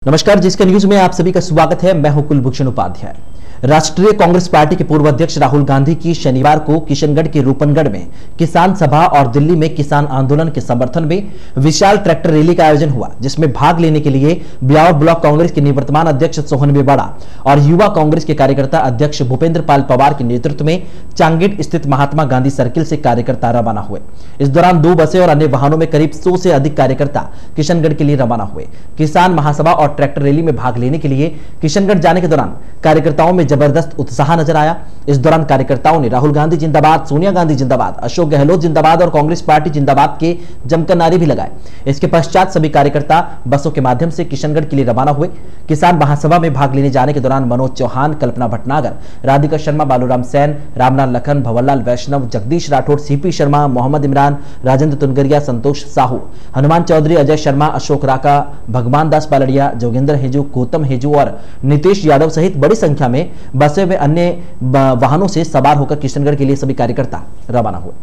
नमस्कार, जिसका न्यूज में आप सभी का स्वागत है। मैं हूं कुलभूषण उपाध्याय। राष्ट्रीय कांग्रेस पार्टी के पूर्व अध्यक्ष राहुल गांधी की शनिवार को किशनगढ़ के रूपनगढ़ में किसान सभा और दिल्ली में किसान आंदोलन के समर्थन में विशाल ट्रैक्टर रैली का आयोजन हुआ, जिसमें भाग लेने के लिए ब्यावर ब्लॉक कांग्रेस के निवर्तमान अध्यक्ष सोहन बेवाड़ा और युवा कांग्रेस के कार्यकर्ता अध्यक्ष भूपेंद्र पाल पवार के नेतृत्व में चांगेड स्थित महात्मा गांधी सर्किल से कार्यकर्ता रवाना हुए। इस दौरान 2 बसें और अन्य वाहनों में करीब 100 से अधिक कार्यकर्ता किशनगढ़ के लिए रवाना हुए। किसान महासभा और ट्रैक्टर रैली में भाग लेने के लिए किशनगढ़ जाने के दौरान कार्यकर्ताओं में जबरदस्त उत्साह नजर आया। इस दौरान कार्यकर्ताओं ने राहुल गांधी जिंदाबाद, सोनिया गांधी जिंदाबाद, अशोक गहलोत जिंदाबाद और कांग्रेस पार्टी जिंदाबाद के जमकर नारे भी लगाए। इसके पश्चात सभी कार्यकर्ता बसों के माध्यम से किशनगढ़ के लिए रवाना हुए। किसान महासभा में भाग लेने जाने के दौरान मनोज चौहान, कल्पना भटनागर, राधिका शर्मा, बालूराम सैन, रामलाल लखन, भंवरलाल वैष्णव, जगदीश राठौड़, सीपी शर्मा, मोहम्मद इमरान, राजेंद्र तुनगरिया, संतोष साहू, हनुमान चौधरी, अजय शर्मा, अशोक राका, भगवान दास पालड़िया, जोगेंद्र हेजू, गौतम हेजू और नितेश यादव सहित बड़ी संख्या में बसें व अन्य वाहनों से सवार होकर किशनगढ़ के लिए सभी कार्यकर्ता रवाना हुए।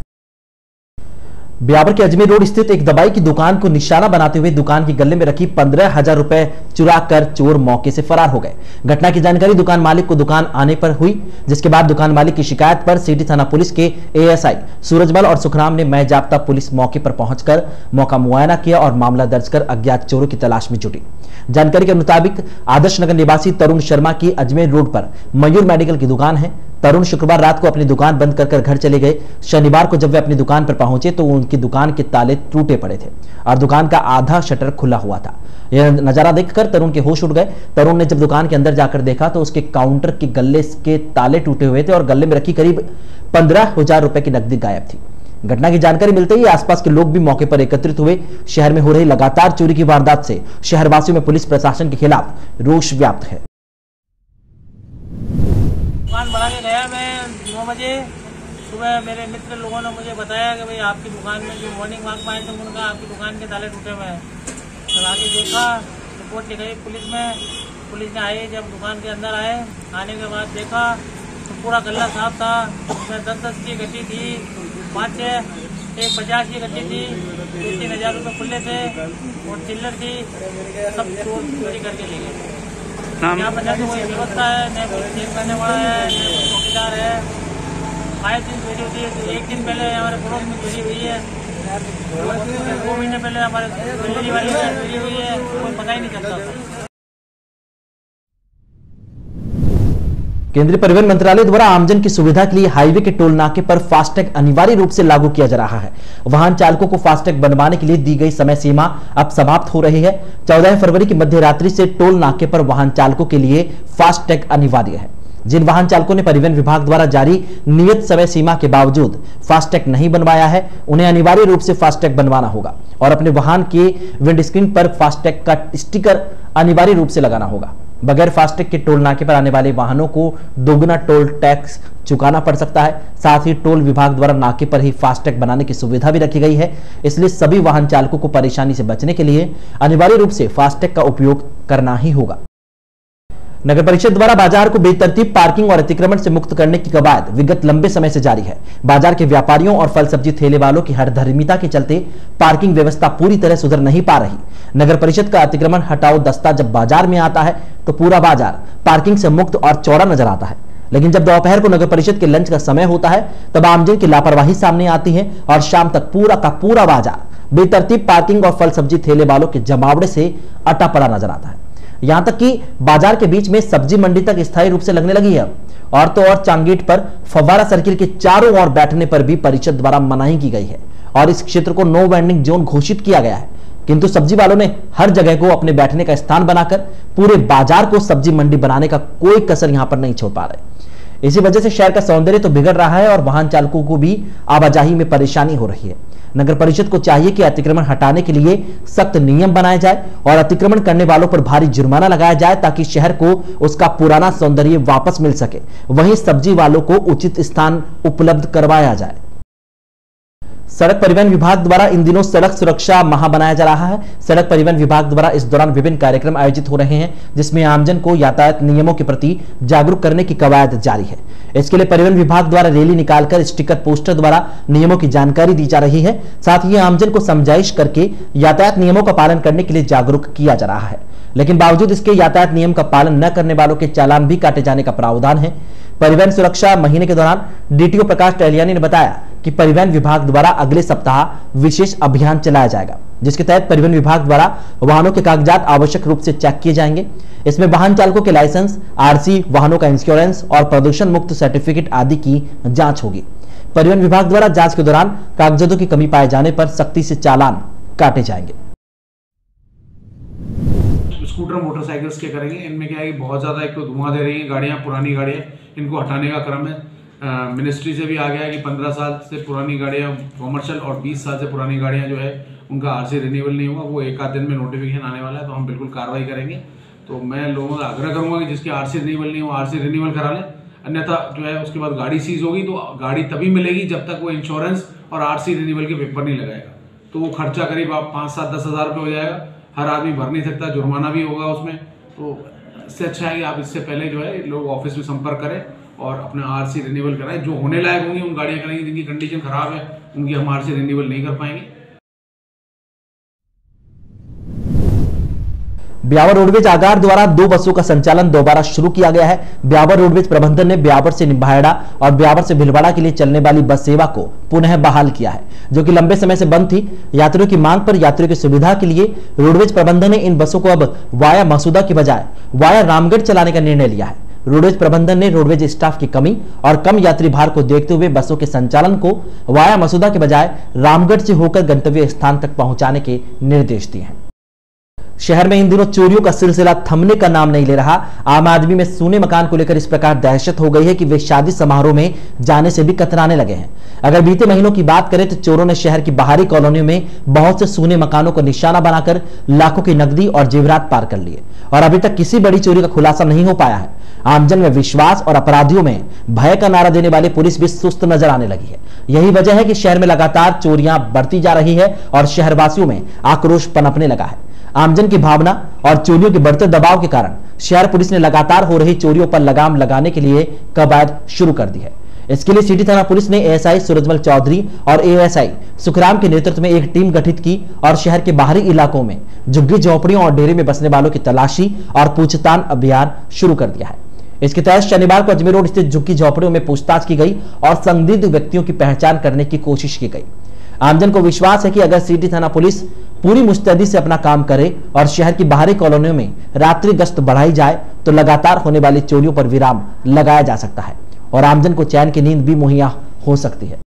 ब्यावर के अजमेर रोड स्थित एक दवाई की दुकान को निशाना बनाते हुए दुकान के गले में रखी 15,000 रुपए चुरा कर चोर मौके से फरार हो गए। घटना की जानकारी दुकान मालिक को दुकान आने पर हुई, जिसके बाद दुकान मालिक की शिकायत पर सिटी थाना पुलिस के एएसआई सूरजमल और सुखराम ने मैं जाप्ता पुलिस मौके पर पहुंचकर मौका मुआयना किया और मामला दर्ज कर अज्ञात चोरों की तलाश में जुटी। जानकारी के मुताबिक आदर्श नगर निवासी तरुण शर्मा की अजमेर रोड पर मयूर मेडिकल की दुकान है। तरुण शुक्रवार रात को अपनी दुकान बंद कर घर चले गए। शनिवार को जब वे अपनी दुकान पर पहुंचे तो उनकी दुकान के ताले टूटे पड़े थे और दुकान का आधा शटर खुला हुआ था। यह नजारा देखकर तरुण के होश उड़ गए। तरुण ने जब दुकान के अंदर जाकर देखा तो उसके काउंटर के गले के ताले टूटे हुए थे और गले में रखी करीब 15,000 रुपए की नकदी गायब थी। घटना की जानकारी मिलते ही आसपास के लोग भी मौके पर एकत्रित हुए। शहर में हो रही लगातार चोरी की वारदात से शहरवासियों में पुलिस प्रशासन के खिलाफ रोष व्याप्त है। दुकान बना के गया मैं 9 बजे सुबह। मेरे मित्र लोगों ने मुझे बताया कि भाई आपकी दुकान में जो मॉर्निंग वॉक में आए थे उनका आपकी दुकान के ताले टूटे हुए हैं। तो आके देखा, रिपोर्ट लिखाई पुलिस में। पुलिस ने आई, जब दुकान के अंदर आए, आने के बाद देखा तो पूरा गल्ला साफ था। उसमें 10-10 की गड्डी थी, 5-6, एक 50 की गड्डी थी, 2-3 रुपये खुले थे और चिल्लर थी। सब चोरी करके ले गए। यहाँ पर न तो कोई व्यवस्था है, न कोई चेक करने वाला है, न कोई चौकीदार है। 5 दिन चोरी होती है। 1 दिन पहले हमारे पड़ोस में चोरी हुई है, 2 महीने पहले हमारे ज्वेलरी वाली में चोरी हुई है। कोई पता ही नहीं चलता। केंद्रीय परिवहन मंत्रालय द्वारा आमजन की सुविधा के लिए हाईवे के टोल नाके पर फास्टैग अनिवार्य रूप से लागू किया जा रहा है। वाहन चालकों को फास्टैग बनवाने के लिए दी गई समय सीमा अब समाप्त हो रही है। 14 फरवरी की मध्य रात्रि से टोल नाके पर वाहन चालकों के लिए फास्टैग अनिवार्य है। जिन वाहन चालकों ने परिवहन विभाग द्वारा जारी नियत समय सीमा के बावजूद फास्टैग नहीं बनवाया है, उन्हें अनिवार्य रूप से फास्टैग बनवाना होगा और अपने वाहन के विंडस्क्रीन पर फास्टैग का स्टिकर अनिवार्य रूप से लगाना होगा। बगैर फास्टैग के टोल नाके पर आने वाले वाहनों को दोगुना टोल टैक्स चुकाना पड़ सकता है। साथ ही टोल विभाग द्वारा नाके पर ही फास्टैग बनाने की सुविधा भी रखी गई है। इसलिए सभी वाहन चालकों को परेशानी से बचने के लिए अनिवार्य रूप से फास्टैग का उपयोग करना ही होगा। नगर परिषद द्वारा बाजार को बेतरतीब पार्किंग और अतिक्रमण से मुक्त करने की कवायद विगत लंबे समय से जारी है। बाजार के व्यापारियों और फल सब्जी ठेले वालों की हठधर्मिता के चलते पार्किंग व्यवस्था पूरी तरह सुधर नहीं पा रही। नगर परिषद का अतिक्रमण हटाओ दस्ता जब बाजार में आता है तो पूरा बाजार पार्किंग से मुक्त और चौड़ा नजर आता है, लेकिन जब दोपहर को नगर परिषद के लंच का समय होता है तब आमजन की लापरवाही सामने आती है और शाम तक पूरा का पूरा बाजार बेतरतीब पार्किंग और फल सब्जी ठेले वालों के जमावड़े से अटा पड़ा नजर आता है। यहां तक कि बाजार के बीच में सब्जी मंडी तक स्थायी रूप से लगने लगी है। और तो और चांगेड पर फव्वारा सर्किल के चारों ओर बैठने पर भी परिषद द्वारा मनाही की गई है और इस क्षेत्र को नो वेंडिंग जोन घोषित किया गया है, किंतु सब्जी वालों ने हर जगह को अपने बैठने का स्थान बनाकर पूरे बाजार को सब्जी मंडी बनाने का कोई कसर यहां पर नहीं छोड़ पा रहे। इसी वजह से शहर का सौंदर्य तो बिगड़ रहा है और वाहन चालकों को भी आवाजाही में परेशानी हो रही है। नगर परिषद को चाहिए कि अतिक्रमण हटाने के लिए सख्त नियम बनाए जाए और अतिक्रमण करने वालों पर भारी जुर्माना लगाया जाए ताकि शहर को उसका पुराना सौंदर्य वापस मिल सके। वहीं सब्जी वालों को उचित स्थान उपलब्ध करवाया जाए। सड़क परिवहन विभाग द्वारा इन दिनों सड़क सुरक्षा माह मनाया जा रहा है। सड़क परिवहन विभाग द्वारा इस दौरान विभिन्न कार्यक्रम आयोजित हो रहे हैं, जिसमें आमजन को यातायात नियमों के प्रति जागरूक करने की कवायद जारी है। इसके लिए परिवहन विभाग द्वारा रैली निकालकर स्टिकर पोस्टर द्वारा नियमों की जानकारी दी जा रही है। साथ ही आमजन को समझाइश करके यातायात नियमों का पालन करने के लिए जागरूक किया जा रहा है। लेकिन बावजूद इसके यातायात नियम का पालन न करने वालों के चालान भी काटे जाने का प्रावधान है। परिवहन सुरक्षा महीने के दौरान डीटीओ प्रकाश टहलियानी ने बताया कि परिवहन विभाग द्वारा अगले सप्ताह विशेष अभियान चलाया जाएगा, जिसके तहत परिवहन विभाग द्वारा वाहनों के कागजात आवश्यक रूप से चेक किए जाएंगे। इसमें वाहन चालकों के लाइसेंस, आरसी, वाहनों का इंश्योरेंस और प्रदूषण मुक्त सर्टिफिकेट आदि की जांच होगी। परिवहन विभाग द्वारा जांच के दौरान कागजातों की कमी पाए जाने पर सख्ती से चालान काटे जाएंगे। स्कूटर मोटरसाइकिल्स के करेंगे। इनमें क्या है कि बहुत ज़्यादा एक तो धुआं दे रही हैं गाड़ियाँ, पुरानी गाड़ियाँ, इनको हटाने का क्रम है। मिनिस्ट्री से भी आ गया है कि 15 साल से पुरानी गाड़ियाँ कॉमर्शियल और 20 साल से पुरानी गाड़ियाँ जो है उनका आरसी रिन्यूअल नहीं होगा। वो एक आध दिन में नोटिफिकेशन आने वाला है, तो हम बिल्कुल कार्रवाई करेंगे। तो मैं लोगों का आग्रह करूँगा कि जिसकी आरसी रिन्यूअल नहीं हो आरसी रिन्यूअल करा लें, अन्यथा जो है उसके बाद गाड़ी सीज होगी तो गाड़ी तभी मिलेगी जब तक वो इंश्योरेंस और आरसी रिन्यूअल के पेपर नहीं लगाएगा। तो वो खर्चा करीब आप 5, 7, 10 हज़ार रुपये हो जाएगा। हर आदमी भर नहीं सकता, जुर्माना भी होगा उसमें। तो इससे अच्छा है कि आप इससे पहले जो है लोग ऑफिस में संपर्क करें और अपना आरसी रिन्यूअल कराएं। जो होने लायक होंगी उन गाड़ियां करेंगे, जिनकी कंडीशन खराब है उनकी हम आरसी रिन्यूअल नहीं कर पाएंगे। ब्यावर रोडवेज आगार द्वारा 2 बसों का संचालन दोबारा शुरू किया गया है। ब्यावर रोडवेज प्रबंधन ने ब्यावर से निम्बाहेड़ा और ब्यावर से भीलवाड़ा के लिए चलने वाली बस सेवा को पुनः बहाल किया है, जो कि लंबे समय से बंद थी। यात्रियों की मांग पर यात्रियों की सुविधा के लिए रोडवेज प्रबंधन ने इन बसों को अब वाया मसूदा की बजाय वाया रामगढ़ चलाने का निर्णय लिया है। रोडवेज प्रबंधन ने रोडवेज स्टाफ की कमी और कम यात्री भार को देखते हुए बसों के संचालन को वाया मसूदा के बजाय रामगढ़ से होकर गंतव्य स्थान तक पहुंचाने के निर्देश दिए हैं। शहर में इन दिनों चोरियों का सिलसिला थमने का नाम नहीं ले रहा। आम आदमी में सूने मकान को लेकर इस प्रकार दहशत हो गई है कि वे शादी समारोह में जाने से भी कतराने लगे हैं। अगर बीते महीनों की बात करें तो चोरों ने शहर की बाहरी कॉलोनियों में बहुत से सूने मकानों को निशाना बनाकर लाखों की नकदी और जेवरात पार कर लिए और अभी तक किसी बड़ी चोरी का खुलासा नहीं हो पाया है। आमजन में विश्वास और अपराधियों में भय का नारा देने वाली पुलिस भी सुस्त नजर आने लगी है। यही वजह है कि शहर में लगातार चोरियां बढ़ती जा रही है और शहरवासियों में आक्रोश पनपने लगा है। आमजन की भावना और चोरियों के बढ़ते दबाव के कारण शहर पुलिस ने लगातार हो रही चोरियों पर लगाम लगाने के लिए कवायद शुरू कर दी है। इसके लिए सिटी थाना पुलिस ने एएसआई सूरजमल चौधरी और एएसआई सुखराम के नेतृत्व में एक टीम गठित की और शहर के बाहरी इलाकों में झुग्गी झोपड़ियों और डेरे में बसने वालों की तलाशी और पूछताछ अभियान शुरू कर दिया है। इसके तहत शनिवार को अजमेर रोड स्थित झुग्गी झोपड़ियों में पूछताछ की गई और संदिग्ध व्यक्तियों की पहचान करने की कोशिश की गई। आमजन को विश्वास है कि अगर सिटी थाना पुलिस पूरी मुस्तैदी से अपना काम करे और शहर की बाहरी कॉलोनियों में रात्रि गश्त बढ़ाई जाए तो लगातार होने वाली चोरियों पर विराम लगाया जा सकता है और आमजन को चैन की नींद भी मुहैया हो सकती है।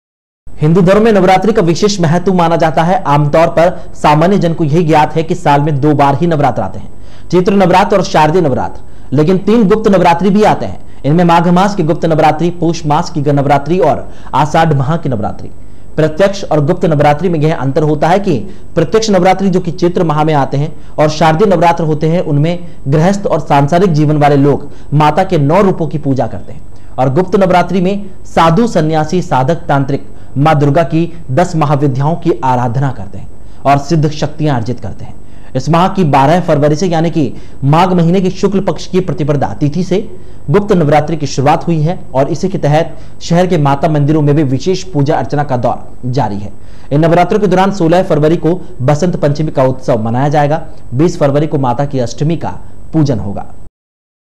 हिंदू धर्म में नवरात्रि का विशेष महत्व माना जाता है। आमतौर पर सामान्य जन को यही ज्ञात है कि साल में 2 बार ही नवरात्र आते हैं, चैत्र नवरात्र और शारदीय नवरात्र। लेकिन 3 गुप्त नवरात्रि भी आते हैं। इनमें माघ मास की गुप्त नवरात्रि, पौष मास की नवरात्रि और आषाढ़ माह की नवरात्रि। प्रत्यक्ष और गुप्त नवरात्रि में यह अंतर होता है कि प्रत्यक्ष नवरात्रि जो कि चैत्र माह में आते हैं और शारदीय नवरात्र होते हैं, उनमें गृहस्थ और सांसारिक जीवन वाले लोग माता के 9 रूपों की पूजा करते हैं और गुप्त नवरात्रि में साधु, सन्यासी, साधक, तांत्रिक मां दुर्गा की 10 महाविद्याओं की आराधना करते हैं और सिद्ध शक्तियां अर्जित करते हैं। इस माह की 12 फरवरी से यानी कि माघ महीने की शुक्ल पक्ष की प्रतिपदा तिथि से गुप्त नवरात्रि की शुरुआत हुई है और इसी के तहत शहर के माता मंदिरों में भी विशेष पूजा अर्चना का दौर जारी है। इन नवरात्रों के दौरान 16 फरवरी को बसंत पंचमी का उत्सव मनाया जाएगा। 20 फरवरी को माता की अष्टमी का पूजन होगा।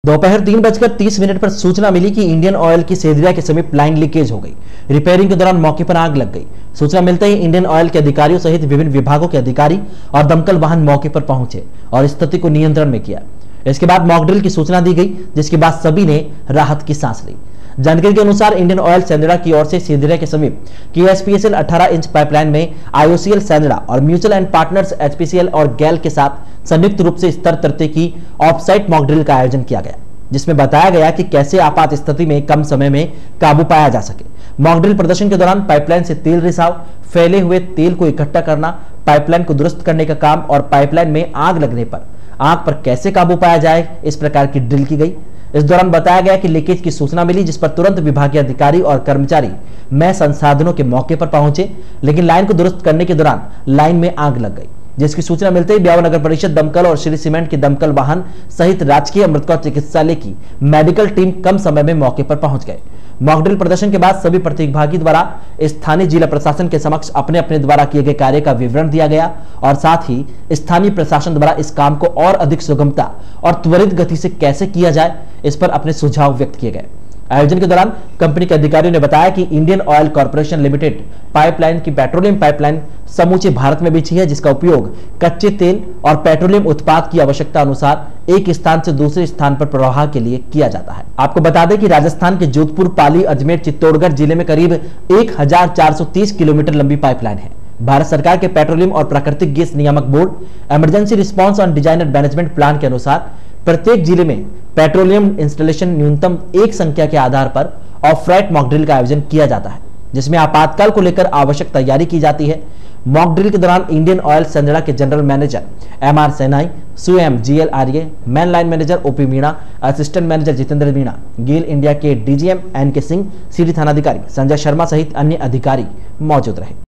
दोपहर 3:30 पर सूचना मिली कि इंडियन ऑयल की सेदरिया के समीप लाइन लीकेज हो गई। रिपेयरिंग के दौरान मौके पर आग लग गई। सूचना मिलते ही इंडियन ऑयल के अधिकारियों सहित विभिन्न विभागों के अधिकारी और दमकल वाहन मौके पर पहुंचे और स्थिति को नियंत्रण में किया। इसके बाद मॉकड्रिल की सूचना दी गई, जिसके बाद सभी ने राहत की सांस ली। जानकारी के अनुसार इंडियन ऑयल सेंदड़ा की ओर से सेदरिया के समीप KSPCL 18 इंच पाइपलाइन में IOCL सेंदड़ा और म्यूचुअल एंड पार्टनर्स HPCL और गैल के साथ संयुक्त रूप से स्तर तरते की ऑफसाइट मॉकड्रिल का आयोजन किया गया, जिसमें बताया गया कि कैसे आपात स्थिति में कम समय में काबू पाया जा सके। मॉकड्रिल प्रदर्शन के दौरान पाइपलाइन से तेल रिसाव, फैले हुए तेल को इकट्ठा करना, पाइपलाइन को दुरुस्त करने का काम और पाइपलाइन में आग लगने पर आग पर कैसे काबू पाया जाए, इस प्रकार की ड्रिल की गई। इस दौरान बताया गया कि लीकेज की सूचना मिली, जिस पर तुरंत विभागीय अधिकारी और कर्मचारी में संसाधनों के मौके पर पहुंचे, लेकिन लाइन को दुरुस्त करने के दौरान लाइन में आग लग गई, जिसकी सूचना मिलते ही ब्यावर नगर परिषद दमकल और श्री सीमेंट की दमकल वाहन सहित राजकीय अमृतकौर चिकित्सालय की मेडिकल टीम कम समय में मौके पर पहुंच गए। मॉकड्रिल प्रदर्शन के बाद सभी प्रतिभागी द्वारा स्थानीय जिला प्रशासन के समक्ष अपने अपने द्वारा किए गए कार्य का विवरण दिया गया और साथ ही स्थानीय प्रशासन द्वारा इस काम को और अधिक सुगमता और त्वरित गति से कैसे किया जाए, इस पर अपने सुझाव व्यक्त किए गए। आयोजन के दौरान कंपनी के अधिकारियों ने बताया कि Indian oil corporation limited pipeline की पेट्रोलियम पाइपलाइन समूचे भारत में बिछी है, जिसका उपयोग कच्चे तेल और पेट्रोलियम उत्पाद की आवश्यकता अनुसार एक स्थान से दूसरे स्थान पर प्रवाह के लिए किया जाता है। आपको बता दें कि राजस्थान के जोधपुर, पाली, अजमेर, चित्तौड़गढ़ जिले में करीब 1430 किलोमीटर लंबी पाइपलाइन है। भारत सरकार के पेट्रोलियम और प्राकृतिक गैस नियामक board emergency response and designer management plan के अनुसार प्रत्येक जिले में पेट्रोलियम इंस्टॉलेशन न्यूनतम एक संख्या के आधार पर ऑफ राइट मॉक ड्रिल का आयोजन किया जाता है, जिसमें आपातकाल को लेकर आवश्यक तैयारी की जाती है। मॉक ड्रिल के दौरान इंडियन ऑयल संजड़ा के जनरल मैनेजर एमआर सेनाई, सुएम GL Arya, main line manager OP Meena, assistant manager Jitendra Meena, GAIL India के डीजीएम एनके सिंह, सिटी थानाधिकारी संजय शर्मा सहित अन्य अधिकारी मौजूद रहे।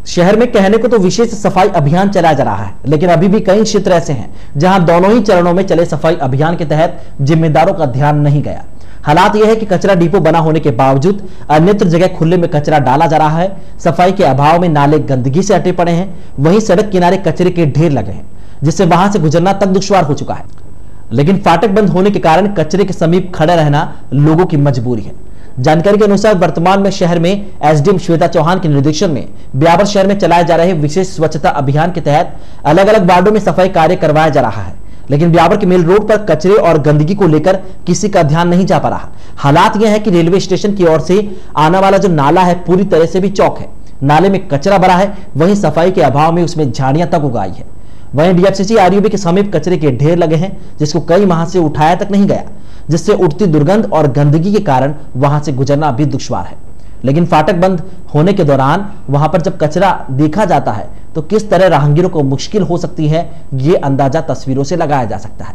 शहर में कहने को तो विशेष सफाई अभियान चलाया जा रहा है, लेकिन अभी भी कई क्षेत्र ऐसे हैं जहां दोनों ही चरणों में चले सफाई अभियान के तहत जिम्मेदारों का ध्यान नहीं गया। हालात यह है कि कचरा डिपो बना होने के बावजूद अन्यत्र जगह खुले में कचरा डाला जा रहा है। सफाई के अभाव में नाले गंदगी से अटे पड़े हैं, वहीं सड़क किनारे कचरे के ढेर लगे हैं, जिससे वहां से गुजरना तक दुश्वार हो चुका है। लेकिन फाटक बंद होने के कारण कचरे के समीप खड़ा रहना लोगों की मजबूरी है। जानकारी के अनुसार वर्तमान में शहर में एसडीएम श्वेता चौहान के निर्देशन में ब्यावर शहर में चलाए जा रहे विशेष स्वच्छता अभियान के तहत अलग अलग वार्डों में सफाई कार्य करवाया जा रहा है, लेकिन ब्यावर के मेल रोड पर कचरे और गंदगी को लेकर किसी का ध्यान नहीं जा पा रहा। हालात यह है कि रेलवे स्टेशन की ओर से आने वाला जो नाला है पूरी तरह से भी चौक है, नाले में कचरा भरा है, वहीं सफाई के अभाव में उसमें झाड़ियां तक उगाई है। वहीं डीएफसीसी आरयूबी के समीप कचरे के ढेर लगे हैं, जिसको कई माह से उठाया तक नहीं गया, जिससे उठती दुर्गंध और गंदगी के कारण वहां से गुजरना भी दुश्वार है। लेकिन फाटक बंद होने के दौरान वहां पर जब कचरा देखा जाता है तो किस तरह राहगीरों को मुश्किल हो सकती है, ये अंदाजा तस्वीरों से लगाया जा सकता है,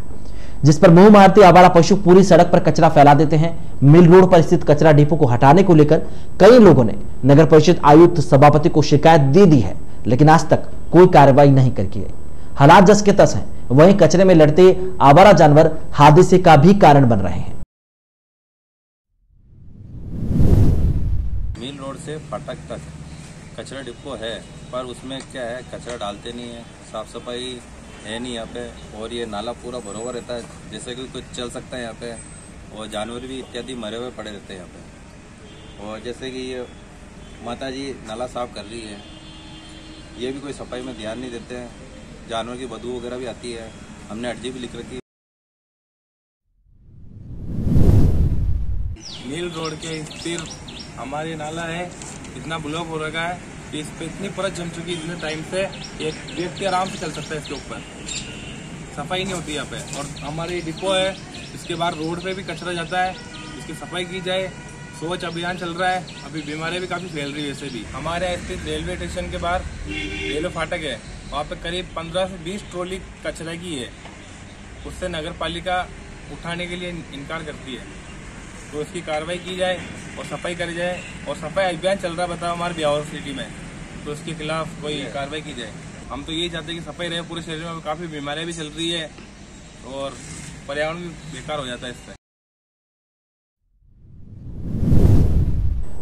जिस पर मुंह मारते आवारा पशु पूरी सड़क पर कचरा फैला देते हैं। मिल रोड पर स्थित कचरा डिपो को हटाने को लेकर कई लोगों ने नगर परिषद आयुक्त सभापति को शिकायत दे दी है, लेकिन आज तक कोई कार्रवाई नहीं कर की गई। हालात जस के तस हैं, वहीं कचरे में लड़ते आवारा जानवर हादसे का भी कारण बन रहे हैं। मिल रोड से फाटक तक कचरा डिपो है, पर उसमें क्या है, कचरा डालते नहीं है, साफ सफाई है नहीं यहाँ पे, और ये नाला पूरा भरा हुआ रहता है, जैसे कि कुछ चल सकता है यहाँ पे, और जानवर भी इत्यादि मरे हुए पड़े रहते हैं यहाँ पे। और जैसे कि ये माता जी नाला साफ कर रही है, ये भी कोई सफाई में ध्यान नहीं देते हैं, जानवर की बदबू वगैरह भी आती है। हमने अर्जी भी लिख रखी है। नील रोड के स्थिर हमारे नाला है, इतना ब्लॉक हो रखा है कि इस पे इतनी परत जम चुकी है, इतने टाइम से एक व्यक्ति आराम से चल सकता है इसके ऊपर। सफाई नहीं होती यहाँ पे, और हमारे डिपो है, इसके बाद रोड पे भी कचरा जाता है, इसकी सफाई की जाए। स्वच्छ अभियान चल रहा है, अभी बीमारियां भी काफ़ी फैल रही है। वैसे भी हमारे यहाँ स्थित रेलवे स्टेशन के बाहर रेलवे फाटक है, वहाँ पे करीब 15 से 20 ट्रॉली कचरा की है, उससे नगर पालिका उठाने के लिए इनकार करती है, तो इसकी कार्रवाई की जाए और सफाई करी जाए। और सफाई अभियान चल रहा है बताओ हमारे ब्यावर सिटी में, तो इसके खिलाफ कोई कार्रवाई की जाए। हम तो यही चाहते हैं कि सफाई रहे पूरे शहर में। काफ़ी बीमारियाँ भी चल रही है और पर्यावरण भी बेकार हो जाता है इससे।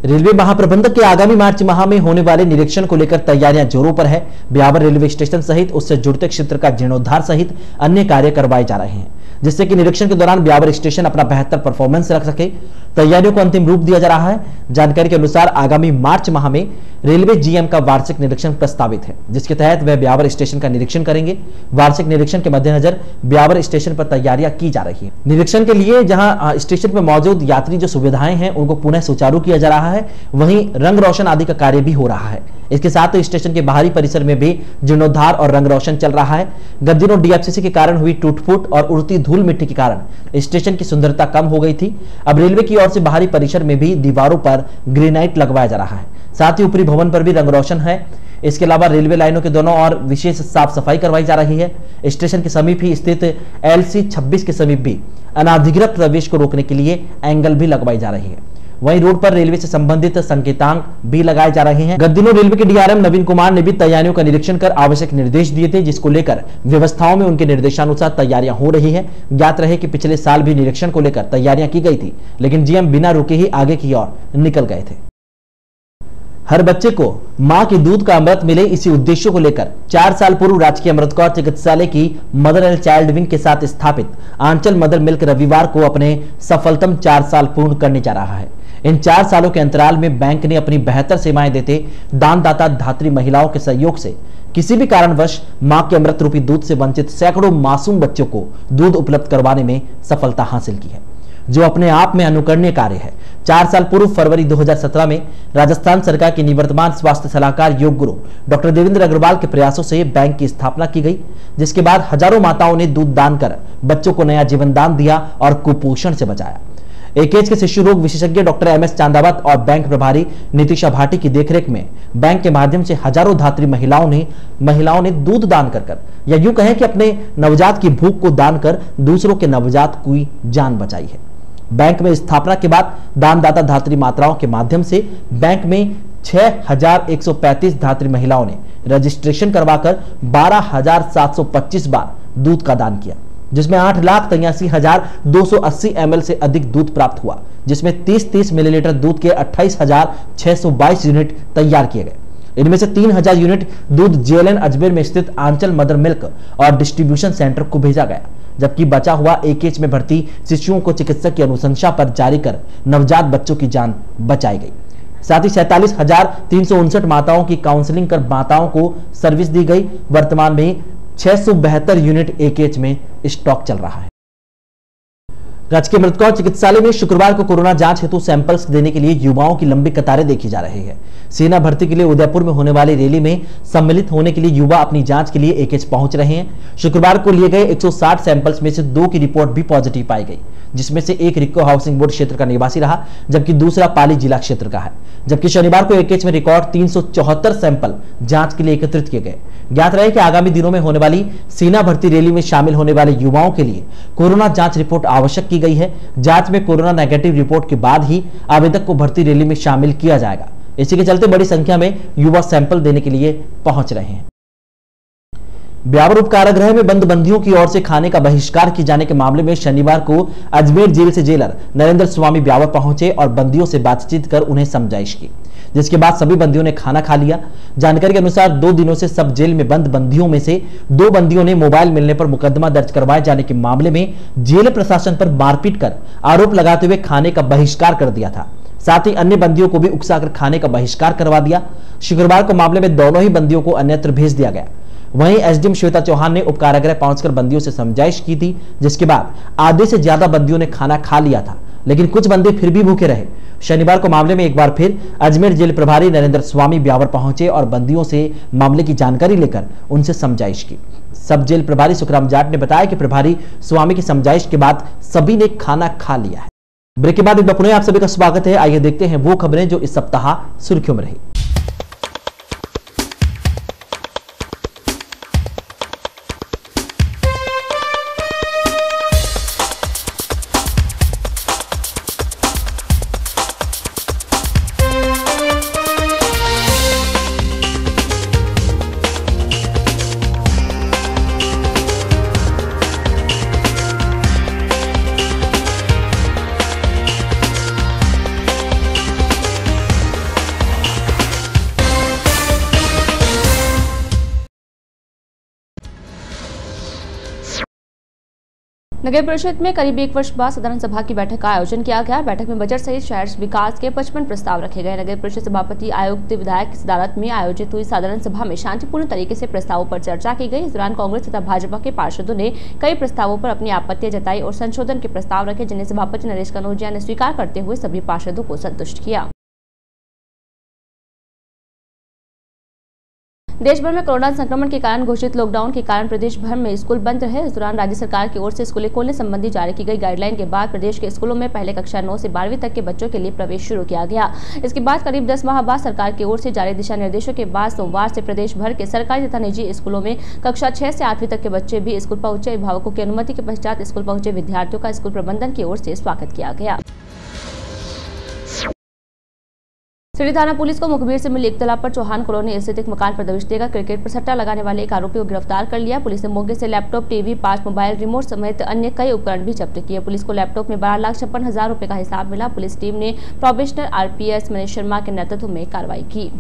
रेलवे महाप्रबंधक के आगामी मार्च माह में होने वाले निरीक्षण को लेकर तैयारियां जोरों पर है। ब्यावर रेलवे स्टेशन सहित उससे जुड़ते क्षेत्र का जीर्णोद्धार सहित अन्य कार्य करवाए जा रहे हैं, जिससे कि निरीक्षण के दौरान ब्यावर स्टेशन अपना बेहतर परफॉर्मेंस रख सके। तैयारियों को अंतिम रूप दिया जा रहा है। जानकारी के अनुसार आगामी मार्च माह में रेलवे जीएम का वार्षिक निरीक्षण प्रस्तावित है, जिसके तहत वह ब्यावर स्टेशन का निरीक्षण करेंगे। वार्षिक निरीक्षण के मद्देनजर ब्यावर स्टेशन पर तैयारियां की जा रही है। निरीक्षण के लिए जहां स्टेशन पर मौजूद यात्री जो सुविधाएं हैं उनको पुनः सुचारू किया जा रहा है, वहीं रंग रोशन आदि का कार्य भी हो रहा है। इसके साथ ही स्टेशन के बाहरी परिसर में भी जीर्णोद्धार और रंग रोशन चल रहा है। गत दिनों डीएफसीसी के कारण हुई टूट-फूट और उड़ती धूल मिट्टी के कारण स्टेशन की सुंदरता कम हो गई थी। अब रेलवे की ओर से बाहरी परिसर में भी दीवारों पर ग्रेनाइट लगवाया जा रहा है, साथ ही ऊपरी भवन पर भी रंग रोशन है। इसके अलावा रेलवे लाइनों के दोनों ओर विशेष साफ सफाई करवाई जा रही है। स्टेशन के समीप ही स्थित LC 26 के समीप भी अनाधिकृत प्रवेश को रोकने के लिए एंगल भी लगवाई जा रही है। वहीं रोड पर रेलवे से संबंधित संकेतांक भी लगाए जा रहे हैं। गत दिनों रेलवे के DRM नवीन कुमार ने भी तैयारियों का निरीक्षण कर आवश्यक निर्देश दिए थे, जिसको लेकर व्यवस्थाओं में उनके निर्देशानुसार तैयारियां हो रही है। ज्ञात रहे कि पिछले साल भी निरीक्षण को लेकर तैयारियां की गई थी, लेकिन GM बिना रुके ही आगे की ओर निकल गए थे। हर बच्चे को मां के दूध का अमृत मिले, इसी उद्देश्य को लेकर 4 साल पूर्व राजकीय अमृत कौर चिकित्सालय की मदर एंड चाइल्ड विंग के साथ स्थापित आंचल मदर मिल्क रविवार को अपने सफलतम 4 साल पूर्ण करने जा रहा है। इन 4 सालों के अंतराल में बैंक ने अपनी बेहतर सेवाएं देते दानदाता धात्री महिलाओं के सहयोग से किसी भी कारणवश मां के अमृत रूपी दूध से वंचित सैकड़ों मासूम बच्चों को दूध उपलब्ध करवाने में सफलता हासिल की है, जो अपने आप में अनुकरणीय कार्य है। 4 साल पूर्व फरवरी 2017 में राजस्थान सरकार के निवर्तमान स्वास्थ्य सलाहकार योग गुरु डॉक्टर देवेंद्र अग्रवाल के प्रयासों से बैंक की स्थापना की गई, जिसके बाद हजारों माताओं ने दूध दान कर बच्चों को नया जीवन दान दिया और कुपोषण से बचाया। AKH के शिशु रोग विशेषज्ञ डॉक्टर MS चांदावत और बैंक प्रभारी नितिशा भाटी की देखरेख में बैंक के माध्यम से हजारों धात्री महिलाओं ने दूध दान कर या यूं कहें कि अपने नवजात की भूख को दान कर दूसरों के नवजात की जान बचाई है। बैंक में स्थापना के बाद दानदाता धात्री माताओं के माध्यम से बैंक में 6135 धात्री महिलाओं ने रजिस्ट्रेशन करवाकर 12,725 बार दूध का दान किया, जिसमें 8,83,280 ml से अधिक दूध प्राप्त हुआ, जिसमें 30-30 मिलीलीटर दूध के 28,622 यूनिट तैयार किए गए। इनमें से 3,000 यूनिट दूध JLN अजमेर में स्थित आंचल मदर मिल्क और डिस्ट्रीब्यूशन सेंटर को भेजा गया, जबकि बचा हुआ AKH में भर्ती शिशुओं को चिकित्सक की अनुशंसा पर जारी कर नवजात बच्चों की जान बचाई गई। साथ ही 47,359 माताओं की काउंसलिंग कर माताओं को सर्विस दी गई। वर्तमान में 672 यूनिट AKH में स्टॉक चल रहा है। राजकीय अमृत कौर चिकित्सालय में शुक्रवार को कोरोना जांच हेतु सैंपल्स देने के लिए युवाओं की लंबी कतारें देखी जा रही है। सेना भर्ती के लिए उदयपुर में होने वाली रैली में सम्मिलित होने के लिए युवा अपनी जांच के लिए AKH पहुंच रहे हैं। शुक्रवार को लिए गए 160 सैंपल्स में से 2 की रिपोर्ट भी पॉजिटिव पाई गई, जिसमें से एक रिक्को हाउसिंग बोर्ड क्षेत्र का निवासी रहा, जबकि दूसरा पाली जिला क्षेत्र का है। जबकि शनिवार को AKH में रिकॉर्ड 374 सैंपल जांच के लिए एकत्रित किए गए। ज्ञात रहे कि आगामी दिनों में होने वाली सेना भर्ती रैली में शामिल होने वाले युवाओं के लिए कोरोना जांच रिपोर्ट आवश्यक की गई है। जांच में कोरोना नेगेटिव रिपोर्ट के बाद ही आवेदक को भर्ती रैली में शामिल किया जाएगा। इसी के चलते बड़ी संख्या में युवा सैंपल देने के लिए पहुंच रहे हैं। ब्यावर उप कारागृह में बंद बंदियों की ओर से खाने का बहिष्कार किए जाने के मामले में शनिवार को अजमेर जेल से जेलर नरेंद्र स्वामी ब्यावर पहुंचे और बंदियों से बातचीत कर उन्हें समझाइश की, जिसके बाद सभी बंदियों ने खाना खा लिया। जानकारी के अनुसार 2 दिनों से सब जेल में बंद बंदियों में से 2 बंदियों ने मोबाइल मिलने पर मुकदमा दर्ज करवाए जाने के मामले में जेल प्रशासन पर मारपीट कर आरोप लगाते हुए खाने का बहिष्कार कर दिया था। साथ ही अन्य बंदियों को भी उकसाकर खाने का बहिष्कार करवा दिया। शुक्रवार को मामले में दोनों ही बंदियों को अन्यत्र भेज दिया गया। वहीं SDM श्वेता चौहान ने उपकारागृह पहुंचकर बंदियों से समझाइश की थी, जिसके बाद आधे से ज्यादा बंदियों ने खाना खा लिया था, लेकिन कुछ बंदी फिर भी भूखे रहे। शनिवार को मामले में एक बार फिर अजमेर जेल प्रभारी नरेंद्र स्वामी ब्यावर पहुंचे और बंदियों से मामले की जानकारी लेकर उनसे समझाइश की। सब जेल प्रभारी सुखराम जाट ने बताया कि प्रभारी स्वामी की समझाइश के बाद सभी ने खाना खा लिया है। ब्रेक के बाद एक बार पुनः आप सभी का स्वागत है। आइए देखते हैं वो खबरें जो इस सप्ताह सुर्खियों में रही। नगर परिषद में करीब 1 वर्ष बाद साधारण सभा की बैठक का आयोजन किया गया। बैठक में बजट सहित शहर विकास के 55 प्रस्ताव रखे गए। नगर परिषद सभापति आयुक्त विधायक की सदारत में आयोजित हुई साधारण सभा में शांतिपूर्ण तरीके से प्रस्तावों पर चर्चा की गई। इस दौरान कांग्रेस तथा भाजपा के पार्षदों ने कई प्रस्तावों पर अपनी आपत्तियां जताई और संशोधन के प्रस्ताव रखे, जिन्हें सभापति नरेश कनौजिया ने स्वीकार करते हुए सभी पार्षदों को संतुष्ट किया। देश भर में कोरोना संक्रमण के कारण घोषित लॉकडाउन के कारण प्रदेश भर में स्कूल बंद रहे। इस दौरान राज्य सरकार की ओर से स्कूलें खोलने संबंधी जारी की गई गाइडलाइन के बाद प्रदेश के स्कूलों में पहले कक्षा 9 से 12वीं तक के बच्चों के लिए प्रवेश शुरू किया गया। इसके बाद करीब 10 माह बाद सरकार की ओर से जारी दिशा निर्देशों के बाद सोमवार से प्रदेश भर के सरकारी तथा निजी स्कूलों में कक्षा 6 से 8वीं तक के बच्चे भी स्कूल पहुंचे। अभिभावकों की अनुमति के पश्चात स्कूल पहुंचे विद्यार्थियों का स्कूल प्रबंधन की ओर से स्वागत किया गया। सिटी थाना पुलिस को मुखबिर से मिली इत्तला पर चौहान कॉलोनी स्थित एक मकान पर दबिश देकर क्रिकेट पर सट्टा लगाने वाले एक आरोपी को गिरफ्तार कर लिया। पुलिस ने मौके से लैपटॉप, टीवी, 5 मोबाइल रिमोट समेत अन्य कई उपकरण भी जब्त किए। पुलिस को लैपटॉप में 12,56,000 रुपए का हिसाब मिला। पुलिस टीम ने प्रोबेशनर RPS मनीष शर्मा के नेतृत्व में कार्रवाई की।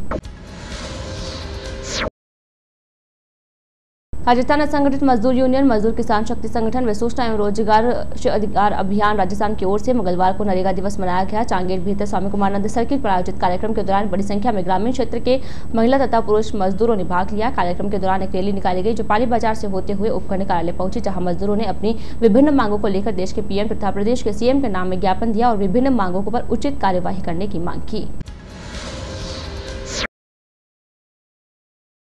राजस्थान असंगठित मजदूर यूनियन, मजदूर किसान शक्ति संगठन व सूचना एवं रोजगार अधिकार अभियान राजस्थान की ओर से मंगलवार को नरेगा दिवस मनाया गया। चांगेर भीतर स्वामी कुमारानंद सर्किल पर आयोजित कार्यक्रम के दौरान बड़ी संख्या में ग्रामीण क्षेत्र के महिला तथा पुरुष मजदूरों ने भाग लिया। कार्यक्रम के दौरान एक रैली निकाली गई जो पाली बाजार से होते हुए उपखंड कार्यालय पहुंची, जहां मजदूरों ने अपनी विभिन्न मांगों को लेकर देश के PM तथा प्रदेश के CM के नाम में ज्ञापन दिया और विभिन्न मांगों पर उचित कार्यवाही करने की मांग की।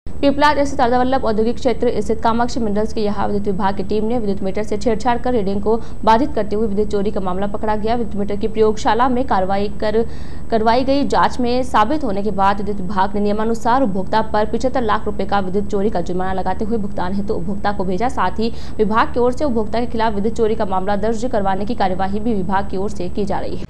पिपलाद स्थित सरदार वल्लभ औद्योगिक क्षेत्र स्थित कामाक्षी मिनरल्स के यहाँ विद्युत विभाग की टीम ने विद्युत मीटर से छेड़छाड़ कर रीडिंग को बाधित करते हुए विद्युत चोरी का मामला पकड़ा गया। विद्युत मीटर की प्रयोगशाला में करवाई गई जांच में साबित होने के बाद विद्युत विभाग ने नियमानुसार उपभोक्ता पर 75 लाख रुपए का विद्युत चोरी का जुर्माना लगाते हुए भुगतान हेतु उपभोक्ता को भेजा। साथ ही विभाग की ओर से उपभोक्ता के खिलाफ विद्युत चोरी का मामला दर्ज करवाने की कार्यवाही भी विभाग की ओर से की जा रही है।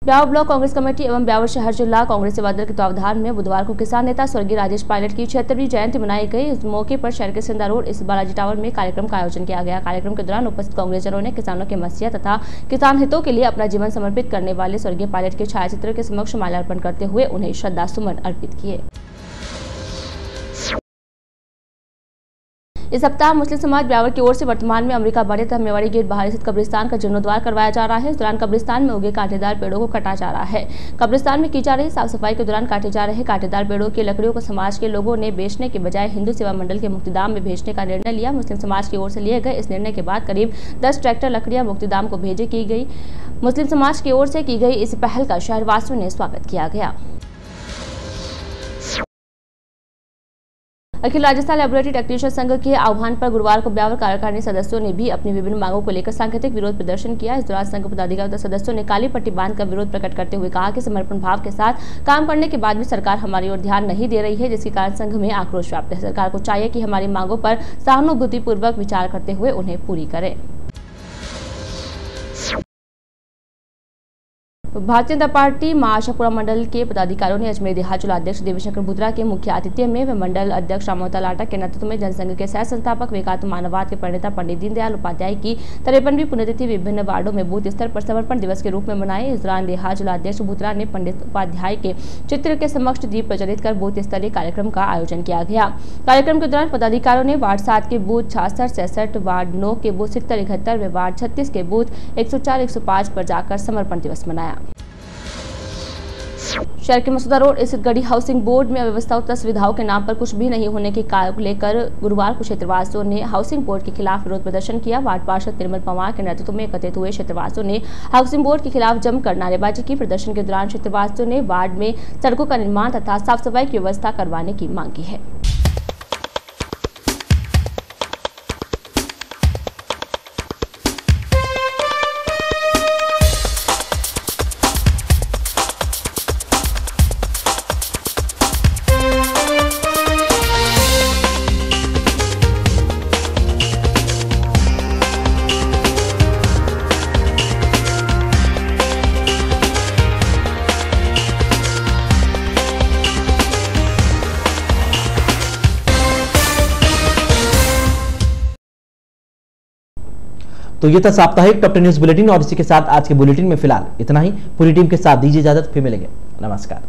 ब्यावर ब्लॉक कांग्रेस कमेटी एवं ब्यावर शहर जिला कांग्रेस सेवा दल के तत्वावधान में बुधवार को किसान नेता स्वर्गीय राजेश पायलट की 76वीं जयंती मनाई गई। इस मौके पर शहर के सिंधा रोड इस बालाजी टावर में कार्यक्रम का आयोजन किया गया। कार्यक्रम के दौरान उपस्थित कांग्रेसजनों ने किसानों के मसीहा तथा किसान हितों के लिए अपना जीवन समर्पित करने वाले स्वर्गीय पायलट के छायाचित्र के समक्ष माल्यार्पण करते हुए उन्हें श्रद्धा सुमन अर्पित किए। इस सप्ताह मुस्लिम समाज ब्यावर की ओर से वर्तमान में अमेरिका बाड़े तथा मेवाड़ी गेट बाहर स्थित कब्रिस्तान का जीर्णोद्धार करवाया जा रहा है। इस दौरान कब्रिस्तान में उगे कांटेदार पेड़ों को काटा जा रहा है। कब्रिस्तान में की जा रही साफ सफाई के दौरान काटे जा रहे कांटेदार पेड़ों की लकड़ियों को समाज के लोगों ने बेचने के बजाय हिंदू सेवा मंडल के मुक्तिधाम में भेजने का निर्णय लिया। मुस्लिम समाज की ओर से लिए गए इस निर्णय के बाद करीब 10 ट्रैक्टर लकड़ियां मुक्तिधाम को भेजे की गई। मुस्लिम समाज की ओर से की गई इस पहल का शहरवासियों ने स्वागत किया गया। अखिल राजस्थान लैबोरेटरी टेक्नीशियन संघ के आह्वान पर गुरुवार को ब्यावर कार्यकारिणी सदस्यों ने भी अपनी विभिन्न मांगों को लेकर सांकेतिक विरोध प्रदर्शन किया। इस दौरान संघ पदाधिकारी तथा सदस्यों ने काली पट्टी बांधकर विरोध प्रकट करते हुए कहा कि समर्पण भाव के साथ काम करने के बाद भी सरकार हमारी ओर ध्यान नहीं दे रही है, जिसके कारण संघ में आक्रोश व्याप्त है। सरकार को चाहिए कि हमारी मांगों पर सहानुभूतिपूर्वक विचार करते हुए उन्हें पूरी करे। भारतीय जनता पार्टी महाआशापुरा मंडल के पदाधिकारियों ने अजमेर देहात जिलाध्यक्ष देवीशंकर बुद्रा के मुख्य आतिथ्य में व मंडल अध्यक्ष रामोता लाटा के नेतृत्व में जनसंघ के सह संस्थापक विकास मानववाद के प्रणेता पंडित दीनदयाल उपाध्याय की 53वीं पुण्यतिथि विभिन्न वार्डों में बूथ स्तर पर समर्पण दिवस के रूप में मनाई। इस दौरान देहात जिलाध्यक्ष बुद्रा ने पंडित उपाध्याय के चित्र के समक्ष दीप प्रज्वलित कर बूथ स्तरीय कार्यक्रम का आयोजन किया गया। कार्यक्रम के दौरान पदाधिकारियों ने वार्ड 7 के बूथ 66, 66, वार्ड 9 के बूथ 70, 71 व वार्ड 36 के बूथ 104, 105 पर जाकर समर्पण दिवस मनाया। शहर के मसूदा रोड स्थित गढ़ी हाउसिंग बोर्ड में अव्यवस्थाओं तथा सुविधाओं के नाम पर कुछ भी नहीं होने के कारण को लेकर गुरुवार को क्षेत्रवासियों ने हाउसिंग बोर्ड के खिलाफ विरोध प्रदर्शन किया। वार्ड पार्षद निर्मल पवार के नेतृत्व में एकत्रित हुए क्षेत्रवासियों ने हाउसिंग बोर्ड के खिलाफ जमकर नारेबाजी की। प्रदर्शन के दौरान क्षेत्रवासियों ने वार्ड में सड़कों का निर्माण तथा साफ सफाई की व्यवस्था करवाने की मांग की है। तो ये था साप्ताहिक टॉप 10 न्यूज बुलेटिन और इसी के साथ आज के बुलेटिन में फिलहाल इतना ही। पूरी टीम के साथ दीजिए इजाजत, फिर मिलेंगे। नमस्कार।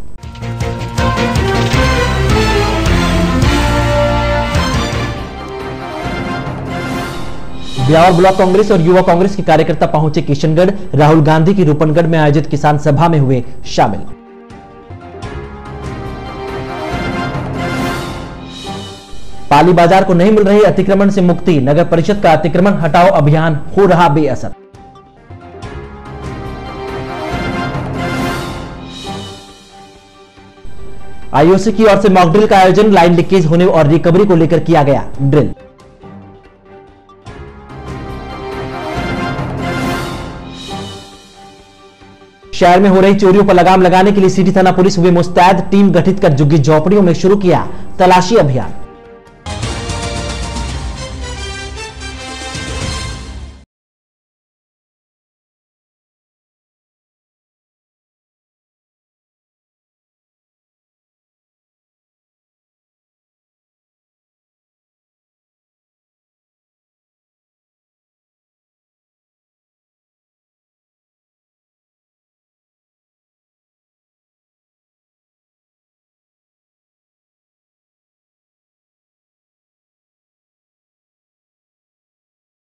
ब्यावर ब्लॉक कांग्रेस और युवा कांग्रेस के कार्यकर्ता पहुंचे किशनगढ़। राहुल गांधी की रूपनगढ़ में आयोजित किसान सभा में हुए शामिल। पाली बाजार को नहीं मिल रही अतिक्रमण से मुक्ति, नगर परिषद का अतिक्रमण हटाओ अभियान हो रहा बेअसर। आईओसी की ओर से मॉक ड्रिल का आयोजन, लाइन लीकेज होने और रिकवरी को लेकर किया गया ड्रिल। शहर में हो रही चोरियों पर लगाम लगाने के लिए सिटी थाना पुलिस हुए मुस्तैद, टीम गठित कर झुग्गी झोपड़ियों में शुरू किया तलाशी अभियान।